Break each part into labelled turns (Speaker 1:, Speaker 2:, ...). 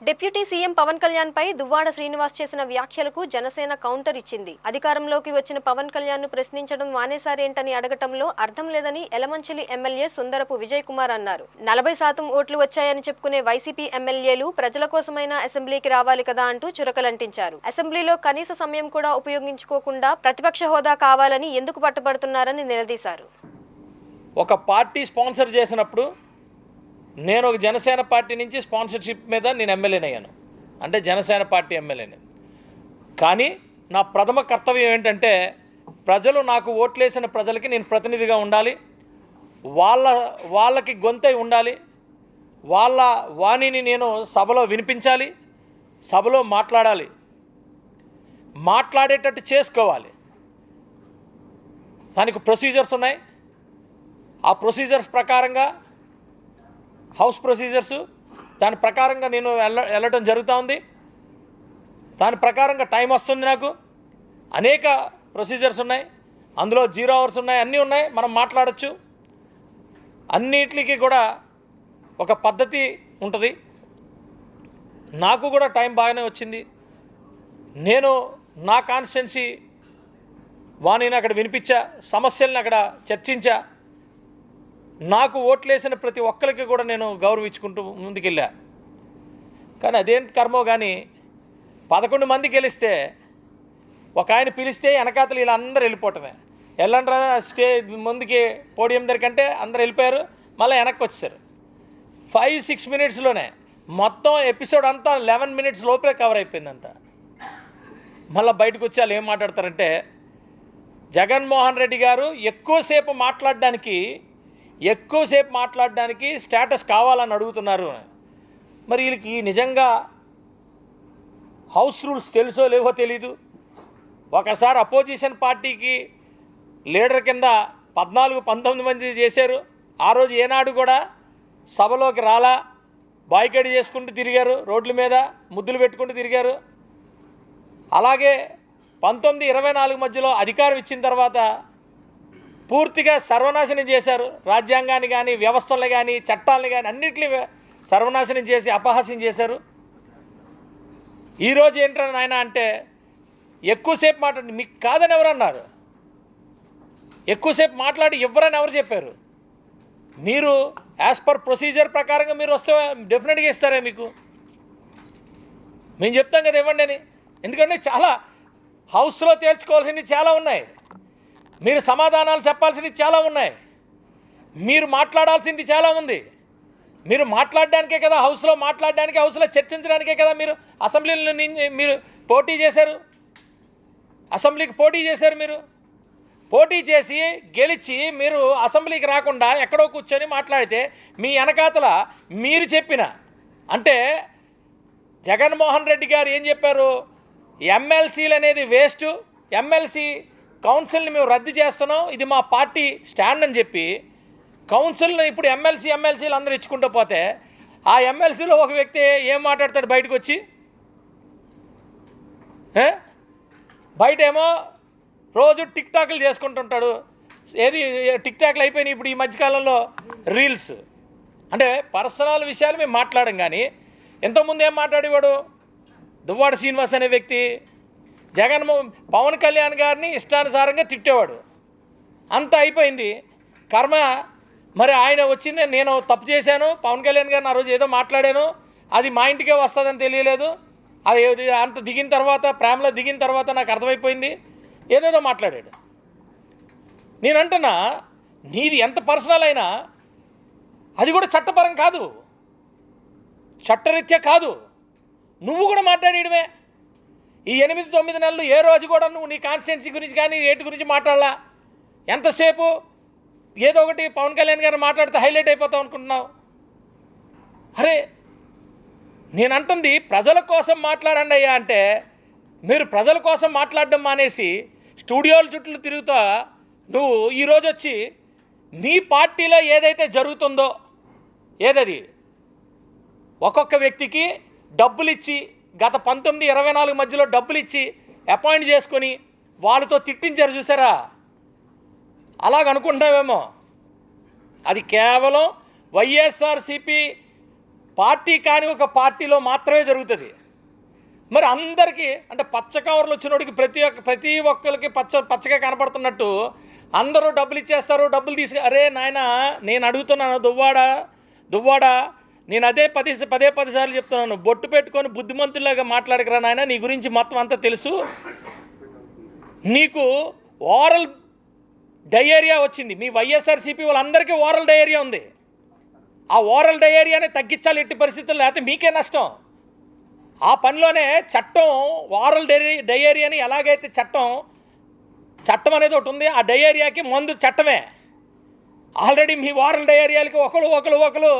Speaker 1: Deputy CM Pawan Kalyan పై దువ్వాడ శ్రీనివాస్ చేసిన వ్యాఖ్యలకు Janasena counter ఇచ్చింది. అధికారంలోకి వచ్చిన పవన్ కళ్యాణ్ ను ప్రశ్నించడం మానేశారేంటని అడగటంలో అర్థం లేదని ఎలమంచిలి ఎమ్మెల్యే సుందరపు విజయ్ కుమార్ అన్నారు. 40% ఓట్లు వచ్చాయని చెప్పుకునే వైసీపీ ఎమ్మెల్యేలు ప్రజల కోసమైనా అసెంబ్లీకి రావాలి కదా అంటూ చురకలంటించారు. అసెంబ్లీలో కనీస సమయం కూడా ఉపయోగించుకోకుండా ప్రతిపక్ష హోదా కావాలని ఎందుకు పట్టుబడుతున్నారని నిలదీశారు.
Speaker 2: ఒక పార్టీ స్పాన్సర్ చేసినప్పుడు నేను ఒక జనసేన పార్టీ నుంచి స్పాన్సర్షిప్ మీద నేను ఎమ్మెల్యేని అయ్యాను, అంటే జనసేన పార్టీ ఎమ్మెల్యేని. కానీ నా ప్రథమ కర్తవ్యం ఏంటంటే ప్రజలు నాకు ఓట్లేసిన ప్రజలకి నేను ప్రతినిధిగా ఉండాలి, వాళ్ళకి గొంతై ఉండాలి, వాళ్ళ వాణిని నేను సభలో వినిపించాలి, సభలో మాట్లాడాలి, మాట్లాడేటట్టు చేసుకోవాలి. దానికి ప్రొసీజర్స్ ఉన్నాయి. ఆ ప్రొసీజర్స్ ప్రకారంగా హౌస్ ప్రొసీజర్స్ దాని ప్రకారంగా నేను వెళ్ళటం జరుగుతూ ఉంది. దాని ప్రకారంగా టైం వస్తుంది. నాకు అనేక ప్రొసీజర్స్ ఉన్నాయి, అందులో 0 అవర్స్ ఉన్నాయి, అన్నీ ఉన్నాయి, మనం మాట్లాడచ్చు. అన్నిటికీ కూడా ఒక పద్ధతి ఉంటుంది. నాకు కూడా టైం బాగానే వచ్చింది. నేను నా కాన్స్టిట్యున్సీ వాణిని అక్కడ వినిపించా, సమస్యల్ని అక్కడ చర్చించా. నాకు ఓట్లేసిన ప్రతి ఒక్కరికి కూడా నేను గౌరవించుకుంటూ ముందుకెళ్ళా. కానీ అదేంటి కర్మో కానీ 11 మంది గెలిస్తే ఒక ఆయన పిలిస్తే వెనకాతలు ఇలా అందరూ వెళ్ళిపోవటమే. వెళ్ళండ్రా ముందుకి పోడియం దగ్గరికంటే అందరూ వెళ్ళిపోయారు, మళ్ళీ వెనక్కి వచ్చేసారు. 5-6 మినిట్స్లోనే మొత్తం ఎపిసోడ్ అంతా 11 మినిట్స్ లోపలే కవర్ అయిపోయిందంతా. మళ్ళీ బయటకు వచ్చి వాళ్ళు ఏం మాట్లాడతారంటే జగన్మోహన్ రెడ్డి గారు ఎక్కువసేపు మాట్లాడడానికి స్టేటస్ కావాలని అడుగుతున్నారు. మరి వీళ్ళకి నిజంగా హౌస్ రూల్స్ తెలుసో లేవో తెలీదు. ఒకసారి అపోజిషన్ పార్టీకి లీడర్ కింద 14-19 మంది చేశారు. ఆ రోజు ఏనాడు కూడా సభలోకి రాలా, బాయ్కాట్ చేసుకుంటూ తిరిగారు, రోడ్ల మీద ముద్దులు పెట్టుకుంటూ తిరిగారు. అలాగే 19-24 మధ్యలో అధికారం ఇచ్చిన తర్వాత పూర్తిగా సర్వనాశనం చేశారు. రాజ్యాంగాన్ని కానీ, వ్యవస్థల్ని కానీ, చట్టాలని కానీ అన్నింటినీ సర్వనాశనం చేసి అపహాస్యం చేశారు. ఈరోజు ఏంటని నాయన అంటే ఎక్కువసేపు మాట్లాడి మీకు కాదని ఎవరన్నారు? ఎక్కువసేపు మాట్లాడి ఎవరని ఎవరు చెప్పారు? మీరు యాజ్ పర్ ప్రొసీజర్ ప్రకారంగా మీరు వస్తే డెఫినెట్గా ఇస్తారే మీకు. మేము చెప్తాం కదా ఇవ్వండి అని. ఎందుకంటే చాలా హౌస్లో తేల్చుకోవాల్సినవి చాలా ఉన్నాయి, మీరు సమాధానాలు చెప్పాల్సినవి చాలా ఉన్నాయి, మీరు మాట్లాడాల్సింది చాలా ఉంది. మీరు మాట్లాడడానికే కదా హౌస్లో మాట్లాడడానికి, హౌస్లో చర్చించడానికే కదా మీరు అసెంబ్లీలో మీరు పోటీ చేశారు. అసెంబ్లీకి పోటీ చేశారు. మీరు పోటీ చేసి గెలిచి మీరు అసెంబ్లీకి రాకుండా ఎక్కడో కూర్చొని మాట్లాడితే మీ వెనకాతల మీరు చెప్పిన అంటే జగన్మోహన్ రెడ్డి గారు ఏం చెప్పారు? ఎమ్మెల్సీలు అనేది వేస్ట్, ఎమ్మెల్సీ కౌన్సిల్ని మేము రద్దు చేస్తున్నాం, ఇది మా పార్టీ స్టాండ్ అని చెప్పి కౌన్సిల్ని ఇప్పుడు ఎమ్మెల్సీలు అందరూ ఇచ్చుకుంటూ పోతే ఆ ఎమ్మెల్సీలో ఒక వ్యక్తి ఏం మాట్లాడతాడు బయటకు వచ్చి? బయట ఏమో రోజు టిక్ టాక్లు చేసుకుంటుంటాడు. ఏది టిక్ టాక్లు అయిపోయినాయి ఇప్పుడు ఈ మధ్యకాలంలో రీల్స్. అంటే పర్సనల్ విషయాలు మేము మాట్లాడం. కానీ ఎంతోమంది ఏం మాట్లాడేవాడు? దువ్వాడ శ్రీనివాస్ అనే వ్యక్తి పవన్ కళ్యాణ్ గారిని ఇష్టానుసారంగా తిట్టేవాడు. అంతా అయిపోయింది కర్మ. మరి ఆయన వచ్చింది, నేను తప్పు చేశాను, పవన్ కళ్యాణ్ గారిని ఆ రోజు ఏదో మాట్లాడాను, అది మా ఇంటికే వస్తుందని తెలియలేదు, అది అంత దిగిన తర్వాత ప్రేమలో దిగిన తర్వాత నాకు అర్థమైపోయింది, ఏదేదో మాట్లాడాడు. నేను అంటున్నా నీది ఎంత పర్సనల్ అయినా అది కూడా చట్టపరం కాదు, చట్టరీత్యా కాదు. నువ్వు కూడా మాట్లాడేయడమే. ఈ 8-9 నెలలు ఏ రోజు కూడా నువ్వు నీ కాన్స్టిట్యున్సీ గురించి కానీ రేటు గురించి మాట్లాడాలా? ఎంతసేపు ఏదో ఒకటి పవన్ కళ్యాణ్ గారు మాట్లాడితే హైలైట్ అయిపోతావు అనుకుంటున్నావు? అరే నేను అంటుంది ప్రజల కోసం మాట్లాడండి అయ్యా అంటే మీరు ప్రజల కోసం మాట్లాడడం మానేసి స్టూడియోల చుట్టూ తిరుగుతా నువ్వు ఈరోజు వచ్చి నీ పార్టీలో ఏదైతే జరుగుతుందో ఏదది ఒక్కొక్క వ్యక్తికి డబ్బులు ఇచ్చి గత 19-24 మధ్యలో డబ్బులు ఇచ్చి అపాయింట్ చేసుకొని వాళ్ళతో తిట్టించారు చూసారా? అలాగనుకుంటున్నావేమో. అది కేవలం వైఎస్ఆర్సీపీ పార్టీ కాని ఒక పార్టీలో మాత్రమే జరుగుతుంది. మరి అందరికీ అంటే పచ్చ కవర్లు వచ్చినోడికి ప్రతి ఒక్కరికి పచ్చగా కనపడుతున్నట్టు అందరూ డబ్బులు ఇచ్చేస్తారు, డబ్బులు అరే నాయన నేను అడుగుతున్నాను దువ్వాడ నేను అదే పదే సార్లు చెప్తున్నాను, బొట్టు పెట్టుకొని బుద్ధిమంతులాగా మాట్లాడకరా నాయన, నీ గురించి మొత్తం అంతా తెలుసు. నీకు ఓరల్ డయేరియా వచ్చింది, మీ వైఎస్ఆర్సీపీ వాళ్ళందరికీ ఓరల్ డయేరియా ఉంది. ఆ ఓరల్ డయేరియాని తగ్గించాలి ఎట్టి పరిస్థితుల్లో, లేకపోతే మీకే నష్టం. ఆ పనిలోనే చట్టం ఓరల్ డయేరియాని ఎలాగైతే చట్టం అనేది ఒకటి ఉంది, ఆ డయేరియాకి మందు చట్టమే. ఆల్రెడీ మీ ఓరల్ డయేరియాలకి ఒకరు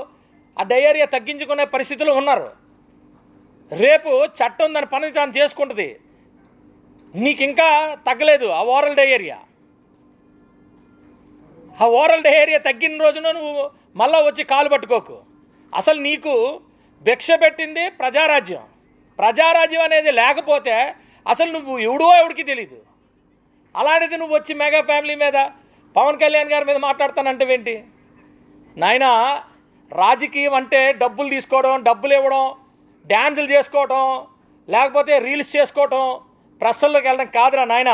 Speaker 2: ఆ డయేరియా తగ్గించుకునే పరిస్థితులు ఉన్నారు. రేపు చట్టం దాని పని తాను చేసుకుంటుంది. నీకు ఇంకా తగ్గలేదు ఆ ఓరల్ డయేరియా. ఆ ఓరల్ డయేరియా తగ్గిన రోజున నువ్వు మళ్ళా వచ్చి కాలు పట్టుకోకు. అసలు నీకు భిక్ష పెట్టింది ప్రజారాజ్యం అనేది లేకపోతే అసలు నువ్వు ఎవడికి తెలీదు. అలాంటిది నువ్వు వచ్చి మెగా ఫ్యామిలీ మీద, పవన్ కళ్యాణ్ గారి మీద మాట్లాడతానంటేవేంటి నాయనా? రాజకీయం అంటే డబ్బులు తీసుకోవడం, డబ్బులు ఇవ్వడం, డ్యాన్సులు చేసుకోవడం, లేకపోతే రీల్స్ చేసుకోవడం, ప్రశ్నలోకి వెళ్ళడం కాదురా నాయన.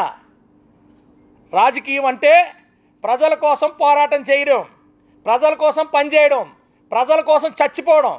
Speaker 2: రాజకీయం అంటే ప్రజల కోసం పోరాటం చేయడం, ప్రజల కోసం పనిచేయడం, ప్రజల కోసం చచ్చిపోవడం.